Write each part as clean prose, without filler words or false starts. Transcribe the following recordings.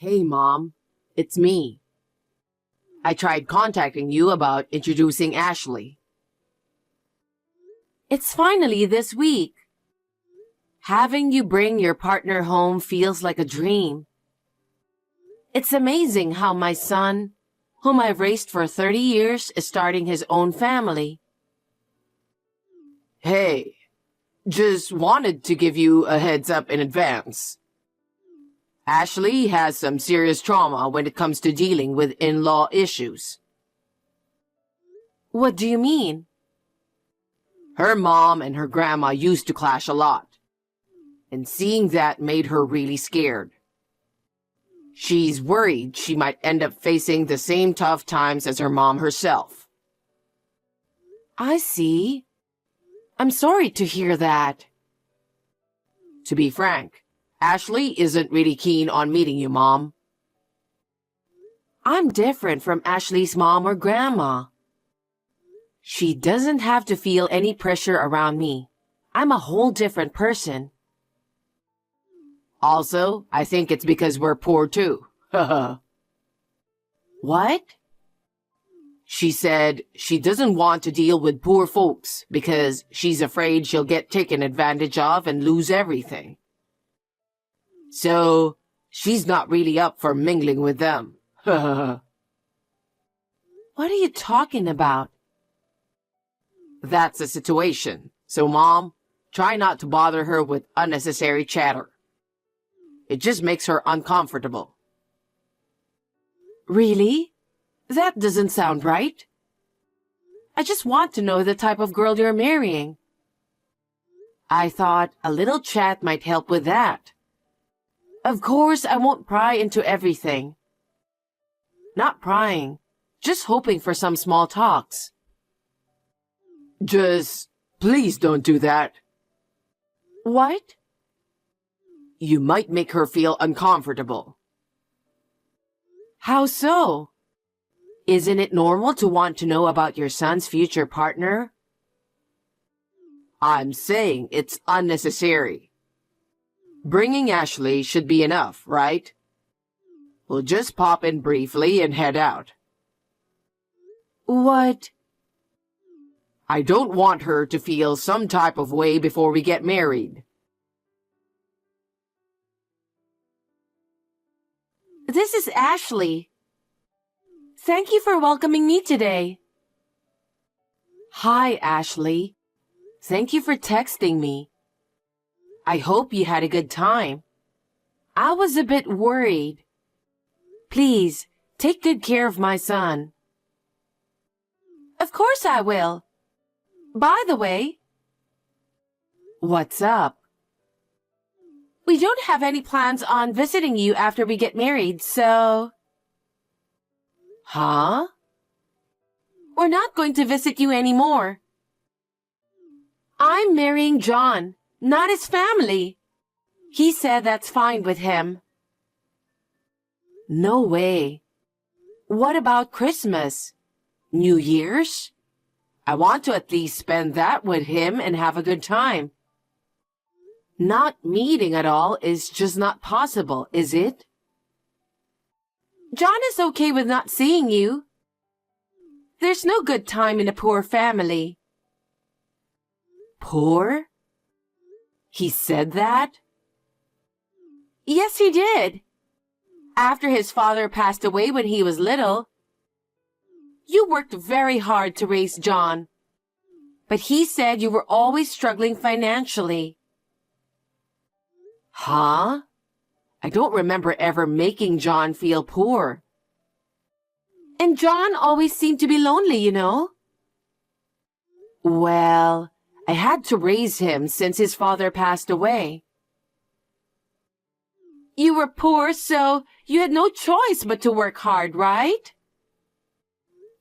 Hey, Mom. It's me. I tried contacting you about introducing Ashley. It's finally this week. Having you bring your partner home feels like a dream. It's amazing how my son, whom I've raised for 30 years, is starting his own family. Hey, just wanted to give you a heads up in advance. Ashley has some serious trauma when it comes to dealing with in-law issues. What do you mean? Her mom and her grandma used to clash a lot, and seeing that made her really scared. She's worried she might end up facing the same tough times as her mom herself. I see. I'm sorry to hear that. To be frank, Ashley isn't really keen on meeting you, Mom. I'm different from Ashley's mom or grandma. She doesn't have to feel any pressure around me. I'm a whole different person. Also, I think it's because we're poor too. What? She said she doesn't want to deal with poor folks because she's afraid she'll get taken advantage of and lose everything. So, she's not really up for mingling with them. What are you talking about? That's the situation. So, Mom, try not to bother her with unnecessary chatter. It just makes her uncomfortable. Really? That doesn't sound right. I just want to know the type of girl you're marrying. I thought a little chat might help with that. Of course, I won't pry into everything. Not prying, just hoping for some small talks. Just, please don't do that. What? You might make her feel uncomfortable. How so? Isn't it normal to want to know about your son's future partner? I'm saying it's unnecessary. Bringing Ashley should be enough, right? We'll just pop in briefly and head out. What? I don't want her to feel some type of way before we get married. This is Ashley. Thank you for welcoming me today. Hi, Ashley. Thank you for texting me. I hope you had a good time. I was a bit worried. Please, take good care of my son. Of course I will. By the way, what's up? We don't have any plans on visiting you after we get married, so... Huh? We're not going to visit you anymore. I'm marrying John, not his family. He said that's fine with him. No way. What about Christmas? New Year's? I want to at least spend that with him and have a good time. Not meeting at all is just not possible, is it? John is okay with not seeing you. There's no good time in a poor family. Poor? He said that? Yes, he did. After his father passed away when he was little. You worked very hard to raise John, but he said you were always struggling financially. Huh? I don't remember ever making John feel poor. And John always seemed to be lonely, you know. Well, I had to raise him since his father passed away. You were poor, so you had no choice but to work hard, right?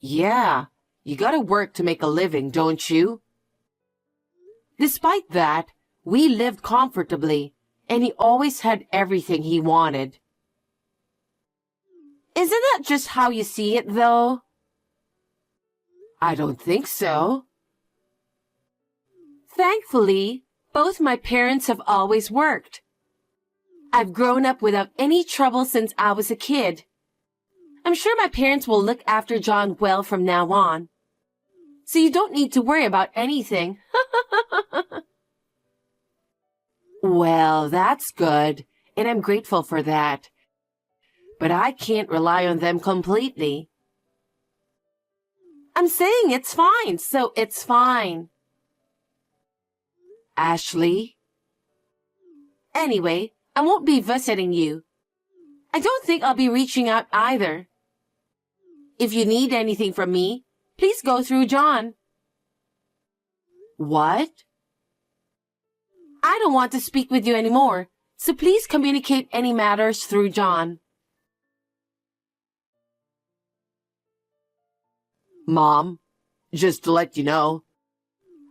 Yeah, you gotta work to make a living, don't you? Despite that, we lived comfortably, and he always had everything he wanted. Isn't that just how you see it, though? I don't think so. Thankfully, both my parents have always worked. I've grown up without any trouble since I was a kid. I'm sure my parents will look after John well from now on. So you don't need to worry about anything. Well, that's good, and I'm grateful for that. But I can't rely on them completely. I'm saying it's fine, so it's fine. Ashley? Anyway, I won't be visiting you. I don't think I'll be reaching out either. If you need anything from me, please go through John. What? I don't want to speak with you anymore, so please communicate any matters through John. Mom, just to let you know,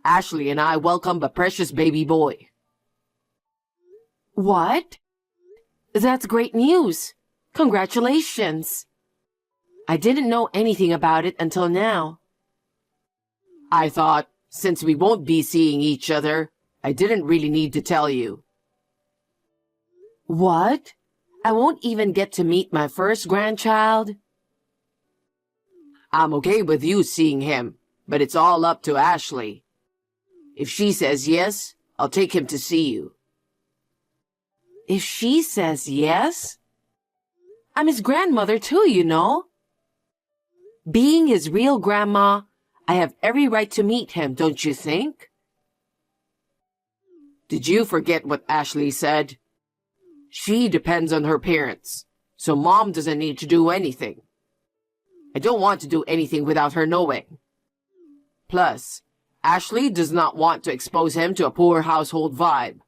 Ashley and I welcomed a precious baby boy. What? That's great news. Congratulations. I didn't know anything about it until now. I thought, since we won't be seeing each other, I didn't really need to tell you. What? I won't even get to meet my first grandchild? I'm okay with you seeing him, but it's all up to Ashley. If she says yes, I'll take him to see you. If she says yes? I'm his grandmother too, you know. Being his real grandma, I have every right to meet him, don't you think? Did you forget what Ashley said? She depends on her parents, so Mom doesn't need to do anything. I don't want to do anything without her knowing. Plus, Ashley does not want to expose him to a poor household vibe.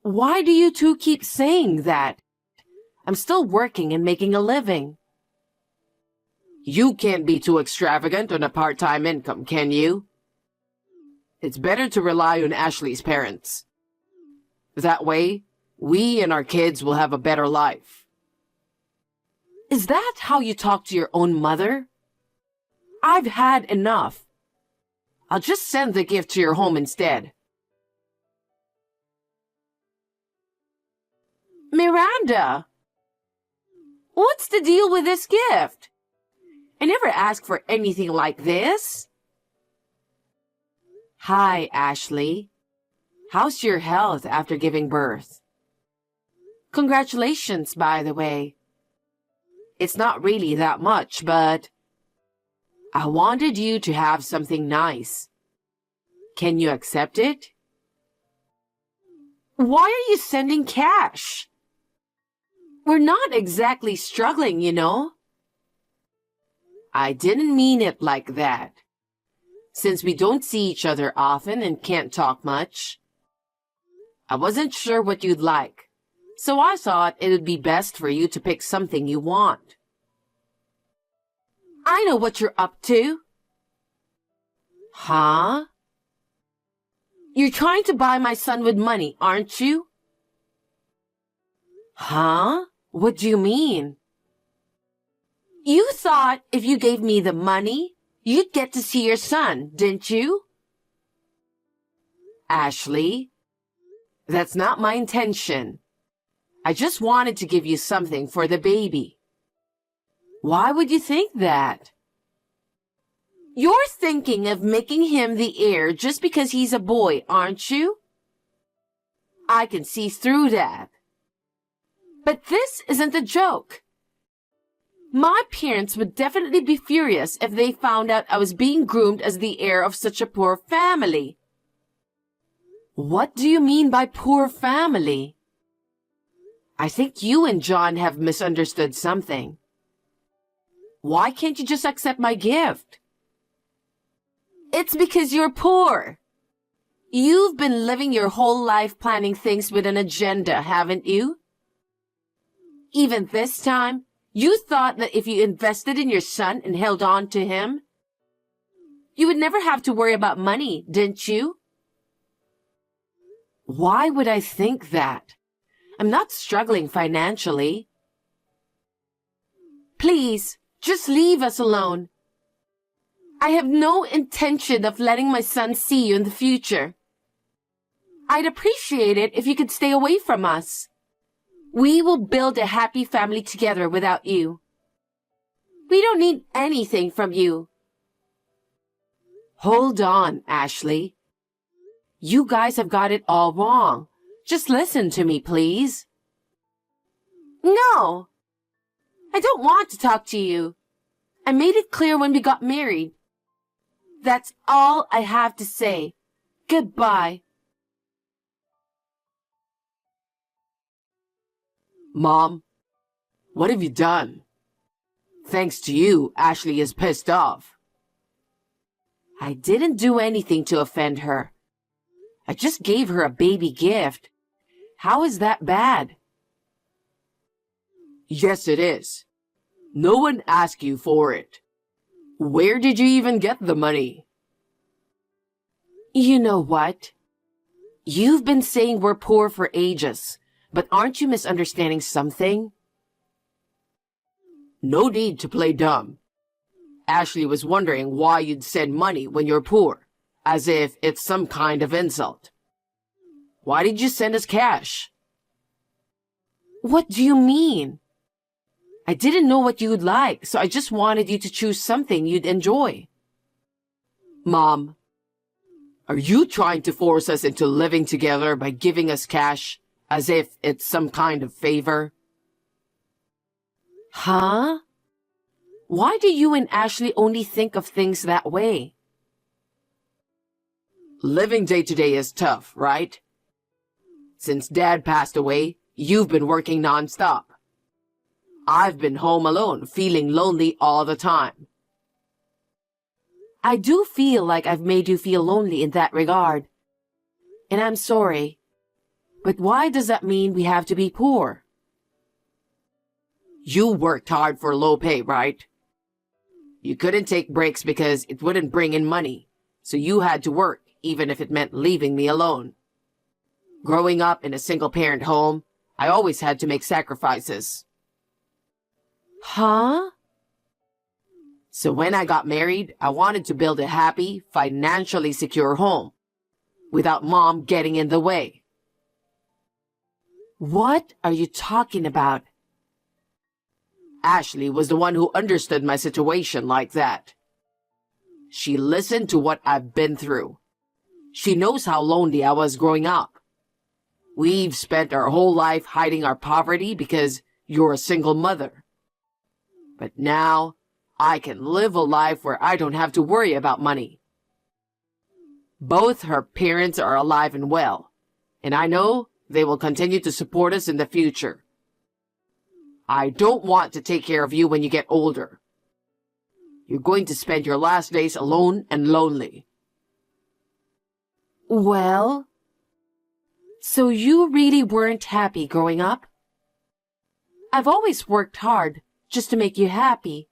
Why do you two keep saying that? I'm still working and making a living. You can't be too extravagant on a part-time income, can you? It's better to rely on Ashley's parents. That way, we and our kids will have a better life. Is that how you talk to your own mother? I've had enough. I'll just send the gift to your home instead. Miranda! What's the deal with this gift? I never asked for anything like this. Hi, Ashley. How's your health after giving birth? Congratulations, by the way. It's not really that much, but I wanted you to have something nice. Can you accept it? Why are you sending cash? We're not exactly struggling, you know. I didn't mean it like that. Since we don't see each other often and can't talk much, I wasn't sure what you'd like, so I thought it would be best for you to pick something you want. I know what you're up to. Huh? You're trying to buy my son with money, aren't you? Huh? What do you mean? You thought if you gave me the money, you'd get to see your son, didn't you? Ashley, that's not my intention. I just wanted to give you something for the baby. Why would you think that? You're thinking of making him the heir just because he's a boy, aren't you? I can see through that. But this isn't a joke. My parents would definitely be furious if they found out I was being groomed as the heir of such a poor family. What do you mean by poor family? I think you and John have misunderstood something. Why can't you just accept my gift? It's because you're poor. You've been living your whole life planning things with an agenda, haven't you? Even this time, you thought that if you invested in your son and held on to him, you would never have to worry about money, didn't you? Why would I think that? I'm not struggling financially. Please, just leave us alone. I have no intention of letting my son see you in the future. I'd appreciate it if you could stay away from us. We will build a happy family together without you. We don't need anything from you. Hold on, Ashley. You guys have got it all wrong. Just listen to me, please. No, I don't want to talk to you. I made it clear when we got married. That's all I have to say. Goodbye. Mom, what have you done? Thanks to you, Ashley is pissed off. I didn't do anything to offend her. I just gave her a baby gift. How is that bad? Yes, it is. No one asked you for it. Where did you even get the money? You know what? You've been saying we're poor for ages, but aren't you misunderstanding something? No need to play dumb. Ashley was wondering why you'd send money when you're poor, as if it's some kind of insult. Why did you send us cash? What do you mean? I didn't know what you'd like, so I just wanted you to choose something you'd enjoy. Mom, are you trying to force us into living together by giving us cash, as if it's some kind of favor? Huh? Why do you and Ashley only think of things that way? Living day to day is tough, right? Since Dad passed away, you've been working nonstop. I've been home alone, feeling lonely all the time. I do feel like I've made you feel lonely in that regard. And I'm sorry. But why does that mean we have to be poor? You worked hard for low pay, right? You couldn't take breaks because it wouldn't bring in money, so you had to work, even if it meant leaving me alone. Growing up in a single-parent home, I always had to make sacrifices. Huh? So when I got married, I wanted to build a happy, financially secure home, without Mom getting in the way. What are you talking about? Ashley was the one who understood my situation like that. She listened to what I've been through. She knows how lonely I was growing up. We've spent our whole life hiding our poverty because you're a single mother. But now, I can live a life where I don't have to worry about money. Both her parents are alive and well, and I know they will continue to support us in the future. I don't want to take care of you when you get older. You're going to spend your last days alone and lonely. Well, so you really weren't happy growing up? I've always worked hard just to make you happy.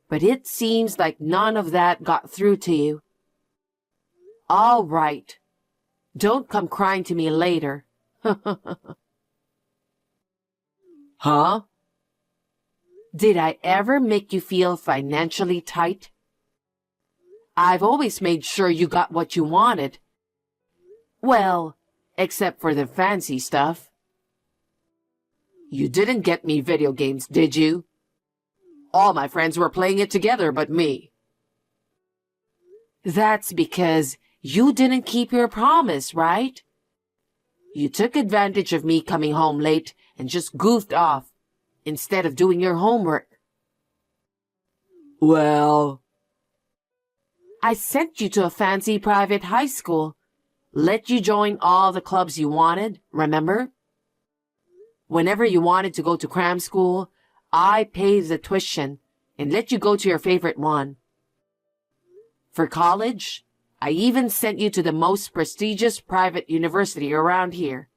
But it seems like none of that got through to you. All right. Don't come crying to me later. Huh? Did I ever make you feel financially tight? I've always made sure you got what you wanted. Well, except for the fancy stuff. You didn't get me video games, did you? All my friends were playing it together but me. That's because you didn't keep your promise, right? You took advantage of me coming home late and just goofed off instead of doing your homework. Well, I sent you to a fancy private high school, let you join all the clubs you wanted, remember? Whenever you wanted to go to cram school, I paid the tuition and let you go to your favorite one. For college, I even sent you to the most prestigious private university around here,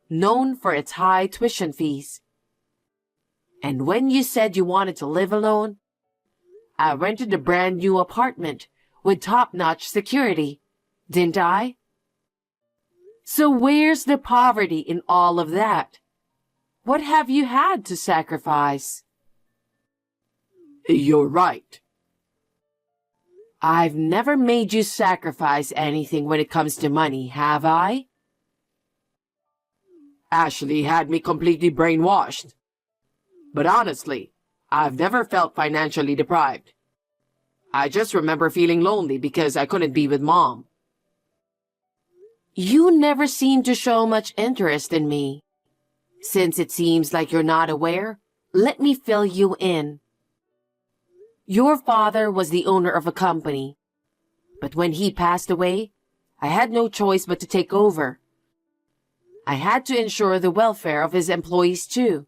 known for its high tuition fees. And when you said you wanted to live alone, I rented a brand new apartment with top-notch security, didn't I? So where's the poverty in all of that? What have you had to sacrifice? You're right. I've never made you sacrifice anything when it comes to money, have I? Ashley had me completely brainwashed. But honestly, I've never felt financially deprived. I just remember feeling lonely because I couldn't be with Mom. You never seem to show much interest in me. Since it seems like you're not aware, let me fill you in. Your father was the owner of a company, but when he passed away, I had no choice but to take over. I had to ensure the welfare of his employees too.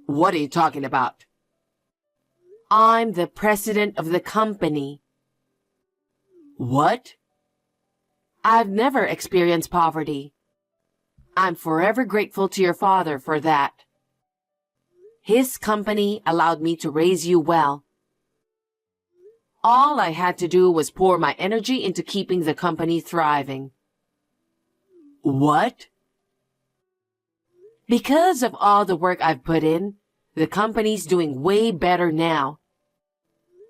What are you talking about? I'm the president of the company. What? I've never experienced poverty. I'm forever grateful to your father for that. His company allowed me to raise you well. All I had to do was pour my energy into keeping the company thriving. What? Because of all the work I've put in, the company's doing way better now.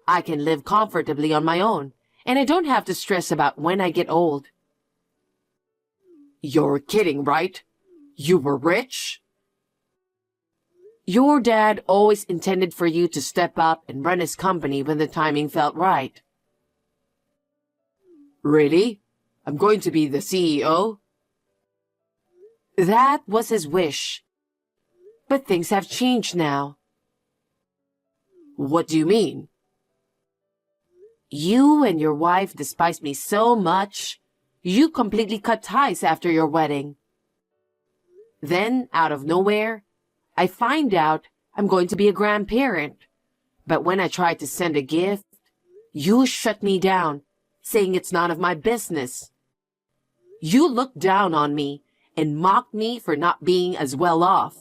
I can live comfortably on my own, and I don't have to stress about when I get old. You're kidding, right? You were rich? Your dad always intended for you to step up and run his company when the timing felt right. Really? I'm going to be the CEO? That was his wish. But things have changed now. What do you mean? You and your wife despise me so much, you completely cut ties after your wedding. Then, out of nowhere, I find out I'm going to be a grandparent. But when I try to send a gift, you shut me down, saying it's none of my business. You looked down on me and mocked me for not being as well off.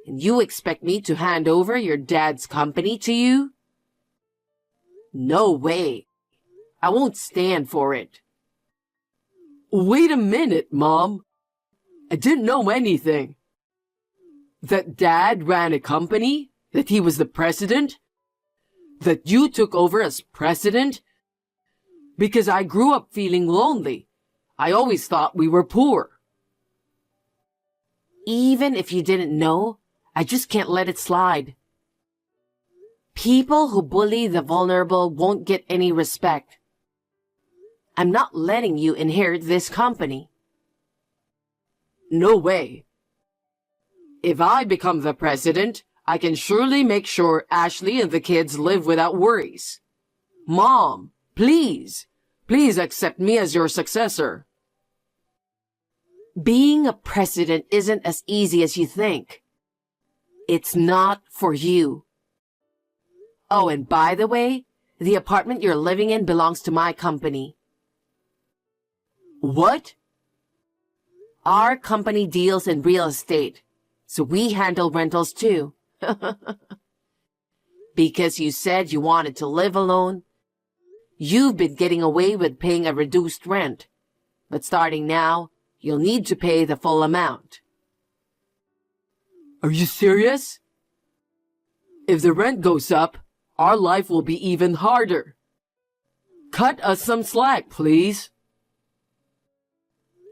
And you expect me to hand over your dad's company to you? No way. I won't stand for it. Wait a minute, Mom. I didn't know anything. That Dad ran a company? That he was the president? That you took over as president? Because I grew up feeling lonely. I always thought we were poor. Even if you didn't know, I just can't let it slide. People who bully the vulnerable won't get any respect. I'm not letting you inherit this company. No way. If I become the president, I can surely make sure Ashley and the kids live without worries. Mom, please accept me as your successor. Being a president isn't as easy as you think. It's not for you. Oh, and by the way, the apartment you're living in belongs to my company. What? Our company deals in real estate, so we handle rentals too. Because you said you wanted to live alone, you've been getting away with paying a reduced rent. But starting now, you'll need to pay the full amount. Are you serious? If the rent goes up, our life will be even harder. Cut us some slack, please.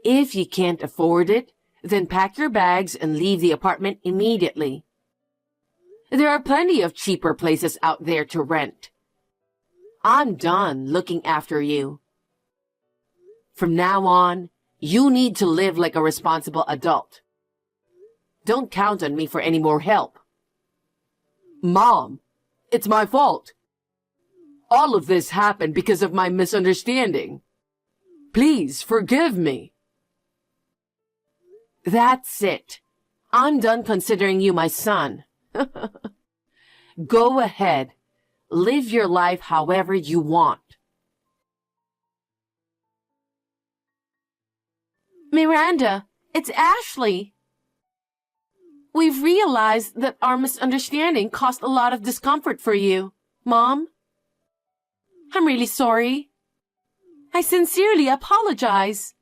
If you can't afford it, then pack your bags and leave the apartment immediately. There are plenty of cheaper places out there to rent. I'm done looking after you. From now on, you need to live like a responsible adult. Don't count on me for any more help. Mom, it's my fault. All of this happened because of my misunderstanding. Please forgive me. That's it. I'm done considering you my son. Go ahead. Live your life however you want. Miranda, it's Ashley. We've realized that our misunderstanding caused a lot of discomfort for you, Mom. I'm really sorry. I sincerely apologize.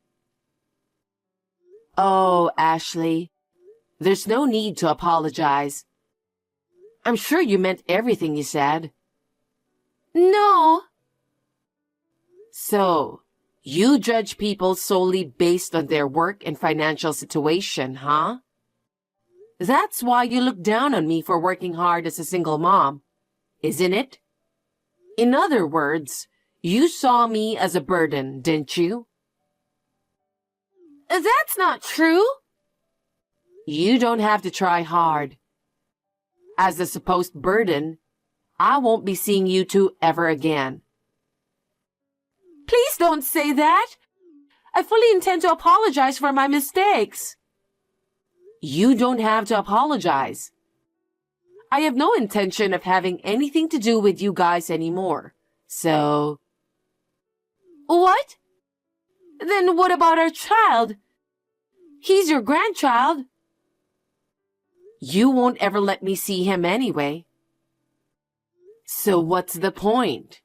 Oh, Ashley, there's no need to apologize. I'm sure you meant everything you said. No. So, you judge people solely based on their work and financial situation, huh? That's why you look down on me for working hard as a single mom, isn't it? In other words, you saw me as a burden, didn't you? That's not true. You don't have to try hard. As a supposed burden, I won't be seeing you two ever again. Please don't say that. I fully intend to apologize for my mistakes. You don't have to apologize. I have no intention of having anything to do with you guys anymore. So... What? Then what about our child? He's your grandchild. You won't ever let me see him anyway. So what's the point?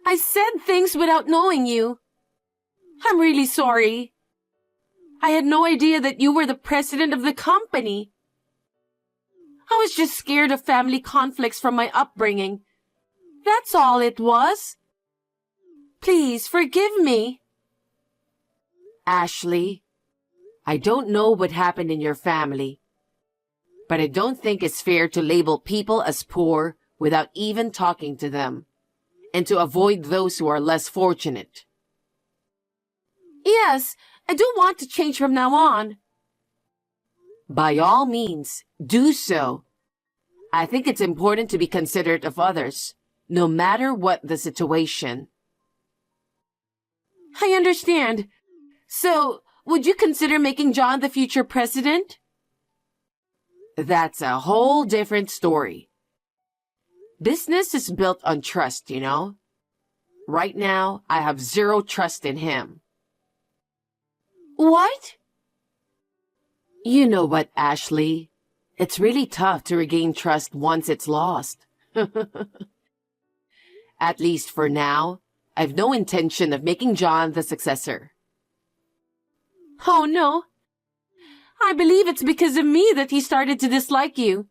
I said things without knowing you. I'm really sorry. I had no idea that you were the president of the company. I was just scared of family conflicts from my upbringing. That's all it was. Please forgive me. Ashley, I don't know what happened in your family, but I don't think it's fair to label people as poor without even talking to them, and to avoid those who are less fortunate. Yes, I do want to change from now on. By all means, do so. I think it's important to be considerate of others, no matter what the situation. I understand. So, would you consider making John the future president? That's a whole different story. Business is built on trust, you know? Right now, I have zero trust in him. What? You know what, Ashley? It's really tough to regain trust once it's lost. At least for now, I've no intention of making John the successor. Oh no. I believe it's because of me that he started to dislike you.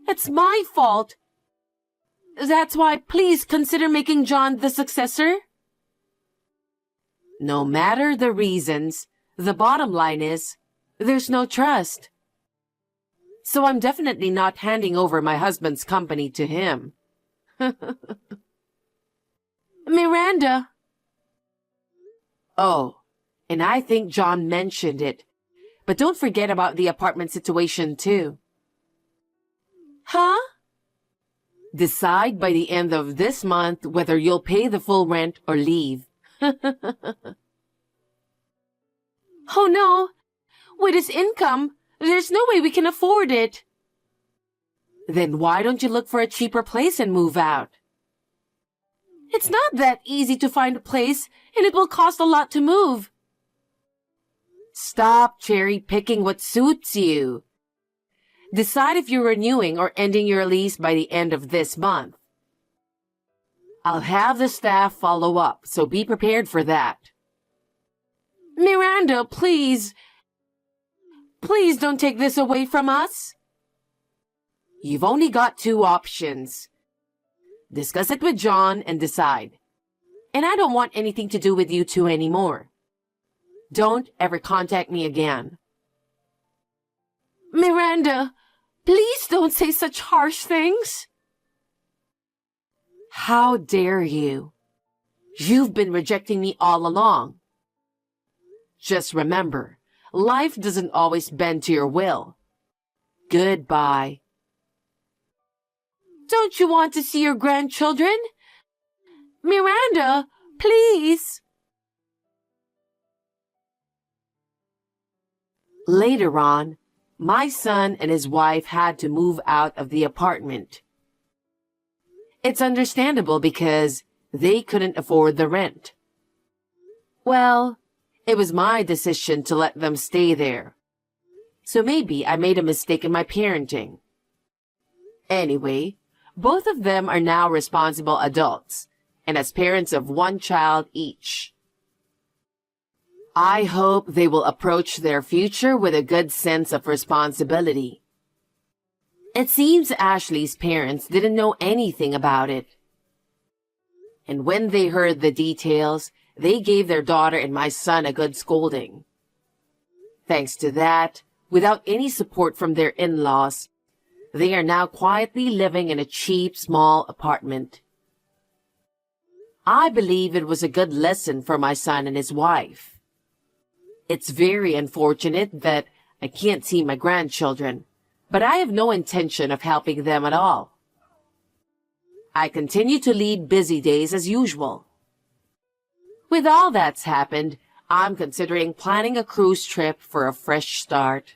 It's my fault. That's why please consider making John the successor. No matter the reasons, the bottom line is, there's no trust. So I'm definitely not handing over my husband's company to him. Miranda. Oh, and I think John mentioned it. But don't forget about the apartment situation too. Huh? Decide by the end of this month whether you'll pay the full rent or leave. Oh no. With his income, there's no way we can afford it. Then why don't you look for a cheaper place and move out? It's not that easy to find a place, and it will cost a lot to move. Stop cherry-picking what suits you. Decide if you're renewing or ending your lease by the end of this month. I'll have the staff follow up, so be prepared for that. Miranda, please. Please don't take this away from us. You've only got two options. Discuss it with John and decide. And I don't want anything to do with you two anymore. Don't ever contact me again. Miranda, please don't say such harsh things. How dare you? You've been rejecting me all along. Just remember, life doesn't always bend to your will. Goodbye. Don't you want to see your grandchildren? Miranda, please. Later on, my son and his wife had to move out of the apartment. It's understandable because they couldn't afford the rent. Well, it was my decision to let them stay there. So maybe I made a mistake in my parenting. Anyway, both of them are now responsible adults, and as parents of one child each. I hope they will approach their future with a good sense of responsibility. It seems Ashley's parents didn't know anything about it. And when they heard the details, they gave their daughter and my son a good scolding. Thanks to that, without any support from their in-laws, they are now quietly living in a cheap, small apartment. I believe it was a good lesson for my son and his wife. It's very unfortunate that I can't see my grandchildren, but I have no intention of helping them at all. I continue to lead busy days as usual. With all that's happened, I'm considering planning a cruise trip for a fresh start.